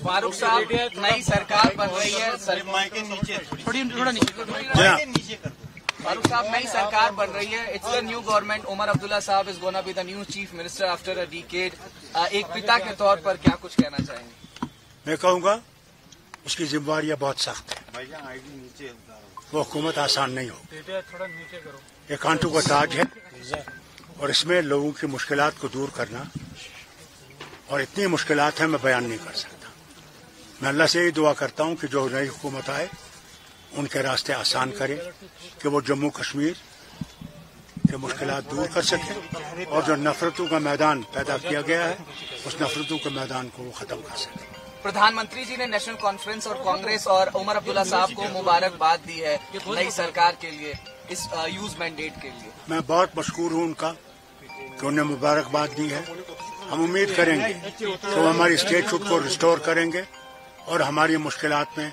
फारूक साहब, नई सरकार बन रही है, थोड़ा नीचे फारूक साहब, नई सरकार बन रही है। It's the new government. Omar Abdullah sahab is gonna be the new chief minister after a decade. एक पिता के तौर पर क्या कुछ कहना चाहेंगे? मैं कहूंगा उसकी जिम्मेवारियां बहुत सख्त है। वो हुकूमत आसान नहीं हो। ये कांटू का ताज है और इसमें लोगों की मुश्किलात को दूर करना, और इतनी मुश्किलात हैं मैं बयान नहीं कर सकता। मैं अल्लाह से यही दुआ करता हूं कि जो नई हुकूमत आए उनके रास्ते आसान करे, कि वो जम्मू कश्मीर के मुश्किलात दूर कर सके और जो नफरतों का मैदान पैदा किया गया है उस नफरतों के मैदान को वो खत्म कर सके। प्रधानमंत्री जी ने नेशनल कॉन्फ्रेंस और कांग्रेस और उमर अब्दुल्ला साहब को मुबारकबाद दी है नई सरकार के लिए, इस यूज मैंडेट के लिए। मैं बहुत मशकूर हूं उनका कि उन्हें मुबारकबाद दी है। हम उम्मीद करेंगे कि वो हमारी स्टेटहुड को रिस्टोर करेंगे और हमारी मुश्किलात में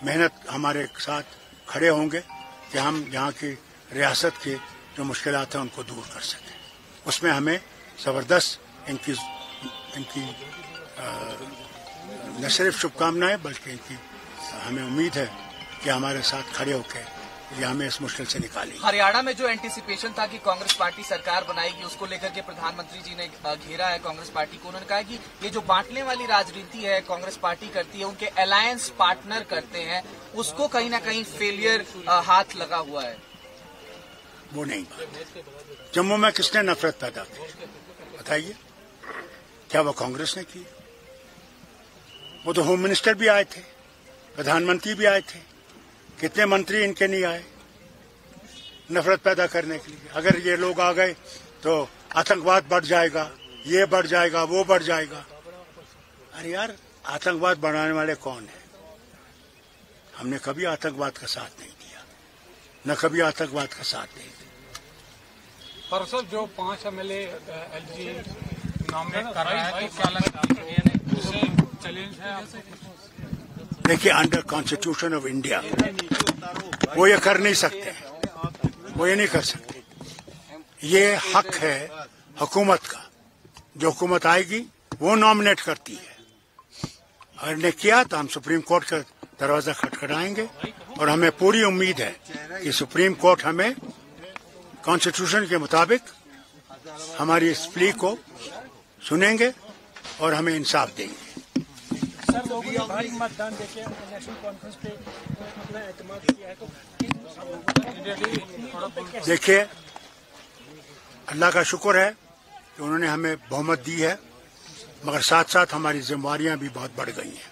मेहनत हमारे साथ खड़े होंगे कि हम यहाँ की रियासत की जो मुश्किलात हैं उनको दूर कर सकें। उसमें हमें जबरदस्त इनकी न सिर्फ शुभकामनाएं बल्कि इनकी हमें उम्मीद है कि हमारे साथ खड़े होकर ये हमें इस मुश्किल से निकालेंगे। हरियाणा में जो एंटीसिपेशन था कि कांग्रेस पार्टी सरकार बनाएगी, उसको लेकर के प्रधानमंत्री जी ने घेरा है कांग्रेस पार्टी को। उन्होंने कहा कि ये जो बांटने वाली राजनीति है कांग्रेस पार्टी करती है, उनके अलायंस पार्टनर करते हैं, उसको कहीं ना कहीं फेलियर हाथ लगा हुआ है। वो नहीं बात। जम्मू में किसने नफरत पैदा की बताइए? क्या वो कांग्रेस ने की? वो तो होम मिनिस्टर भी आए थे, प्रधानमंत्री भी आए थे, कितने मंत्री इनके नहीं आए नफरत पैदा करने के लिए? अगर ये लोग आ गए तो आतंकवाद बढ़ जाएगा, ये बढ़ जाएगा, वो बढ़ जाएगा। अरे यार, आतंकवाद बढ़ाने वाले कौन है? हमने कभी आतंकवाद का साथ नहीं दिया, न कभी आतंकवाद का साथ नहीं दिया। परसों जो 5 MLA एलजी नॉमिनेट कर रहा है, तो क्या लगता है चैलेंज है? देखिए, अंडर कॉन्स्टिट्यूशन ऑफ इंडिया वो ये कर नहीं सकते, वो ये नहीं कर सकते। ये हक है हुकूमत का, जो हुकूमत आएगी वो नॉमिनेट करती है। अगर ने किया तो हम सुप्रीम कोर्ट का दरवाजा खटखटाएंगे और हमें पूरी उम्मीद है कि सुप्रीम कोर्ट हमें कॉन्स्टिट्यूशन के मुताबिक हमारी इस प्ली को सुनेंगे और हमें इंसाफ देंगे। सर, लोगों ने भारी मतदान देके नेशनल कॉन्फ्रेंस पे अपना एतमाद किया है, तो देखिए, अल्लाह का शुक्र है कि उन्होंने हमें बहुमत दी है, मगर साथ साथ हमारी जिम्मेवारियां भी बहुत बढ़ गई हैं।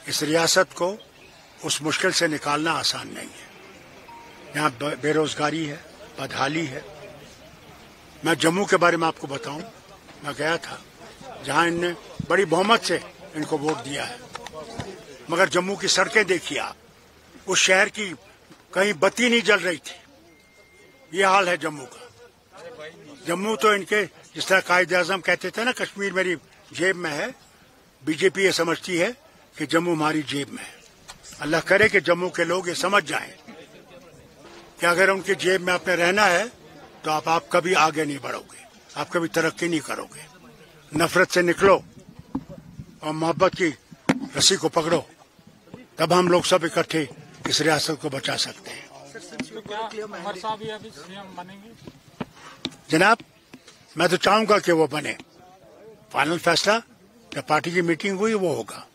इस रियासत को उस मुश्किल से निकालना आसान नहीं है। यहाँ बेरोजगारी है, बदहाली है। मैं जम्मू के बारे में आपको बताऊं, मैं गया था जहां इनने बड़ी बहुमत से इनको वोट दिया है, मगर जम्मू की सड़कें देखिए आप, उस शहर की कहीं बत्ती नहीं जल रही थी। ये हाल है जम्मू का। जम्मू तो इनके, जिस तरह कायदे आजम कहते थे ना, कश्मीर मेरी जेब में है, बीजेपी ये समझती है कि जम्मू हमारी जेब में है। अल्लाह करे कि जम्मू के लोग ये समझ जाएं कि अगर उनकी जेब में आपने रहना है तो आप कभी आगे नहीं बढ़ोगे, आप कभी तरक्की नहीं करोगे। नफरत से निकलो और मोहब्बत की रस्सी को पकड़ो, तब हम लोग सब इकट्ठे इस रियासत को बचा सकते हैं। जनाब, मैं तो चाहूंगा कि वो बने। फाइनल फैसला जब पार्टी की मीटिंग हुई वो होगा।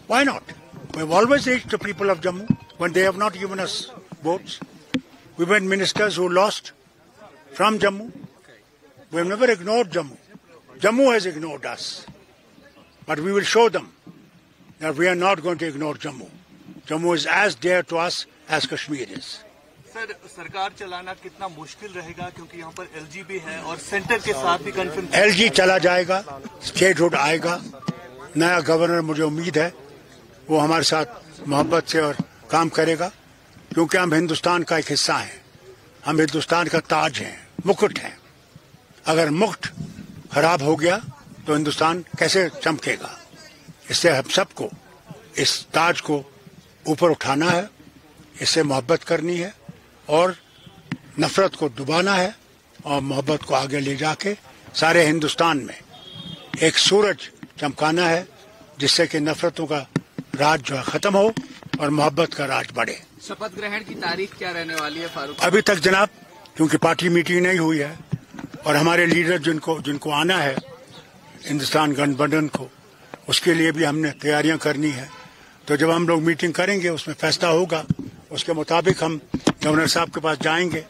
Why not? We've always reached the people of Jammu when they have not given us votes. We've had ministers who lost from Jammu. We've never ignored Jammu. Jammu has ignored us. But we will show them that we are not going to ignore Jammu. Jammu is as dear to us as Kashmir is. Sir, सरकार चलाना कितना मुश्किल रहेगा, क्योंकि यहाँ पर LG भी है और सेंटर के साथ भी कन्फ्रंट। एलजी चला जाएगा, स्टेटहुड आएगा, नया गवर्नर मुझे उम्मीद है वो हमारे साथ मोहब्बत से और काम करेगा, क्योंकि हम हिंदुस्तान का एक हिस्सा हैं, हम हिंदुस्तान का ताज हैं, मुकुट हैं। अगर मुकुट खराब हो गया तो हिंदुस्तान कैसे चमकेगा? इससे हम सबको इस ताज को ऊपर उठाना है, इससे मोहब्बत करनी है और नफरत को दबाना है और मोहब्बत को आगे ले जाके सारे हिंदुस्तान में एक सूरज चमकाना है, जिससे कि नफरतों का राज जो है खत्म हो और मोहब्बत का राज बढ़े। शपथ ग्रहण की तारीख क्या रहने वाली है फारूक? अभी तक जनाब, क्योंकि पार्टी मीटिंग नहीं हुई है और हमारे लीडर जिनको आना है हिंदुस्तान गठबंधन को, उसके लिए भी हमने तैयारियां करनी है। तो जब हम लोग मीटिंग करेंगे उसमें फैसला होगा, उसके मुताबिक हम गवर्नर साहब के पास जाएंगे,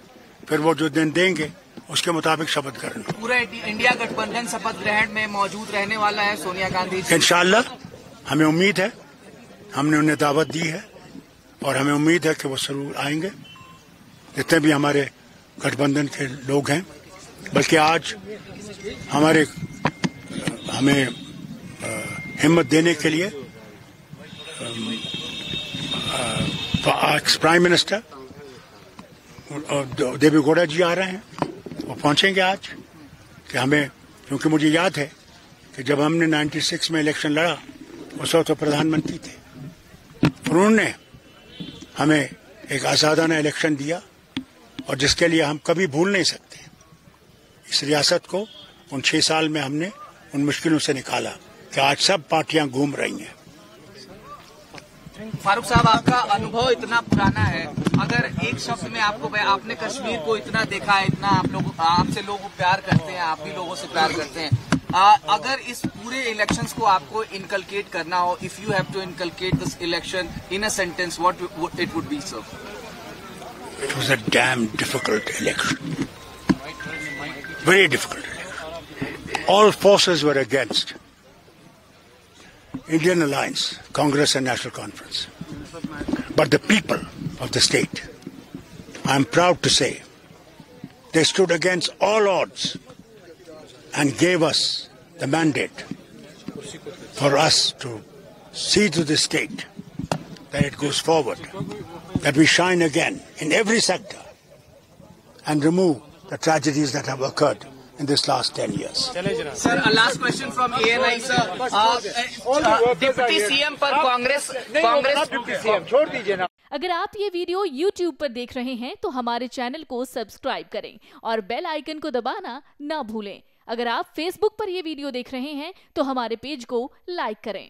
फिर वो जो दिन देंगे उसके मुताबिक शपथ ग्रहण। पूरा इंडिया गठबंधन शपथ ग्रहण में मौजूद रहने वाला है सोनिया गांधी जी? इंशाअल्लाह हमें उम्मीद है, हमने उन्हें दावत दी है और हमें उम्मीद है कि वो जरूर आएंगे, जितने भी हमारे गठबंधन के लोग हैं। बल्कि आज हमें हिम्मत देने के लिए प्राइम मिनिस्टर देवेगौड़ा जी आ रहे हैं, वो पहुंचेंगे आज। कि हमें, क्योंकि मुझे याद है कि जब हमने 96 में इलेक्शन लड़ा उस वक्त तो प्रधानमंत्री थे, उन्होंने हमें एक आजादाना इलेक्शन दिया और जिसके लिए हम कभी भूल नहीं सकते। इस रियासत को उन 6 साल में हमने उन मुश्किलों से निकाला कि आज सब पार्टियां घूम रही हैं। फारूक साहब, आपका अनुभव इतना पुराना है, अगर एक शब्द में आपने कश्मीर को इतना देखा है, इतना आपसे लोग प्यार करते हैं, आप भी लोगों से प्यार करते हैं, अगर इस पूरे इलेक्शंस को आपको इनकलकेट करना हो, if you have to inculcate this election in a sentence, what it would be sir? It was a damn difficult election. Very difficult election. All forces were against. Indian Alliance, Congress and National Conference. But the people of the state, I'm proud to say, they stood against all odds and gave us the mandate for us to see to the state that it goes forward, that we shine again in every sector and remove the tragedies that have occurred in this last 10 years. Sir, a last question from ANI, sir. Deputy CM पर कांग्रेस छोड़ दीजिए ना। अगर आप ये video YouTube पर देख रहे हैं तो हमारे चैनल को सब्सक्राइब करें और बेल आइकन को दबाना ना भूलें। अगर आप Facebook पर ये वीडियो देख रहे हैं तो हमारे पेज को लाइक करें।